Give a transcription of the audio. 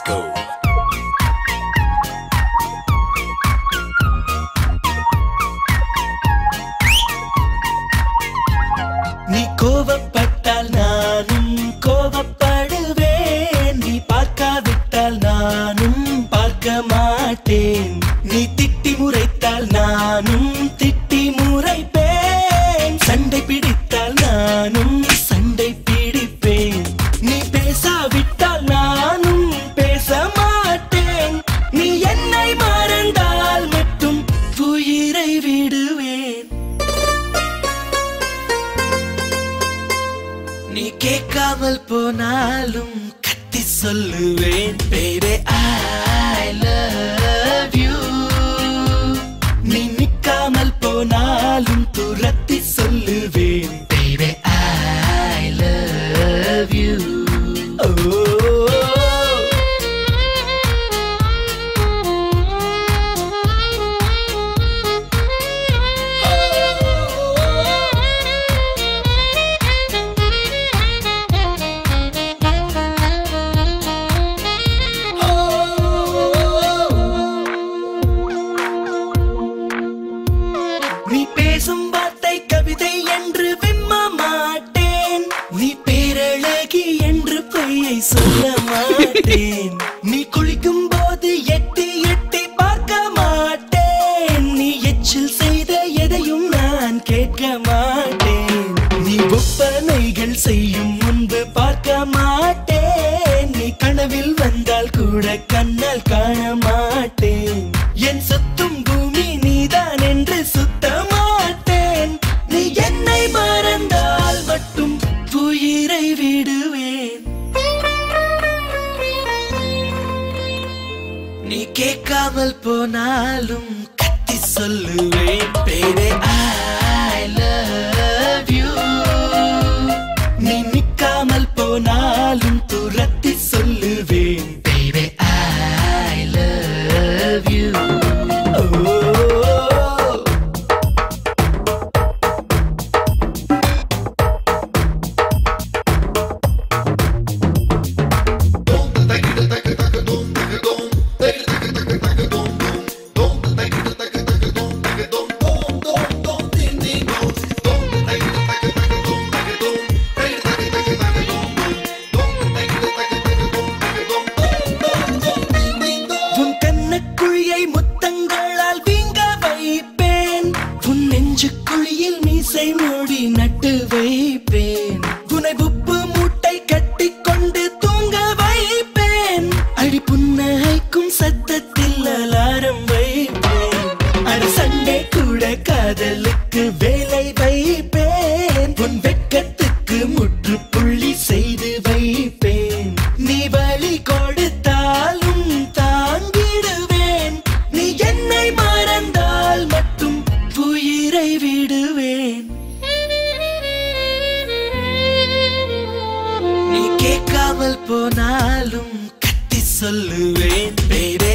go. நீ கோபப்பட்டால் நானும் கோபப்படுவேன், நீ பார்க்காவிட்டால் நானும் பார்க்க மாட்டேன், நீ திட்டி முறைத்தால் நானும் திட்டி முறைப்பேன், சண்டை பிடித்தால் நானும் சண்டை பிடிப்பேன், நீ பேசாவிட்டால் நானும் பேச மாட்டேன், நீ என்னை மறந்தால் மட்டும் உயிரை விடுவேன். நீ கேட்காமல் போனாலும் கத்தி சொல்லுவேன், baby I love you. நீ நிக்காமல் போனாலும் துரத்தி சொல்லுவேன், baby I love you. Oh. நீ பேசும் வார்த்தை கவிதை என்று விம்ம மாட்டேன், நீ பேரழகி என்று பொய்யை சொல்ல மாட்டேன், நீ குளிக்கும் போது எட்டி எட்டி பார்க்க மாட்டேன், நீ எச்சில் செய்த எதையும் நான் கேட்க மாட்டேன், நீ ஒப்பனைகள் செய்யும் முன்பு பார்க்க மாட்டேன், நீ கனவில் வந்தால் கூட கண்ணால் காண மாட்டேன், என் சுத்தும் பூமி நீதான் என்று சுத்த மாட்டேன், நீ என்னை மறந்தால் மட்டும் உயிரை விடுவேன். நீ கேட்காமல் போனாலும் கத்தி சொல்லுவேன், baby I love you. நீ நிக்காமல் போனாலும் துரத்தி சொல்லுவேன், baby I love you. Oh. உன் கண்ணக்குழியை முத்தங்களால் வீங்க வைப்பேன், உன் நெஞ்சுக்குழியில் மீசை மூடி நட்டு வைப்பேன், உன்னை உப்பு மூட்டை கட்டி கொண்டு தூங்க வைப்பேன், அடி புன்னகைக்கும் சத்தத்தில் அலாரம் வைப்பேன், அடி சண்டை கூட காதலுக்கு வேலை வைப்பேன், உன் வெட்கத்துக்கு முற்றுப்புள்ளி செய்து வைப்பேன், நீ வலி கொடுத்தாலும் தாங்கிடுவேன், நீ என்னை மறந்தால் மட்டும் உயிரை விடுவேன். நீ கேட்காமல் போனாலும் கத்தி சொல்லுவேன், baby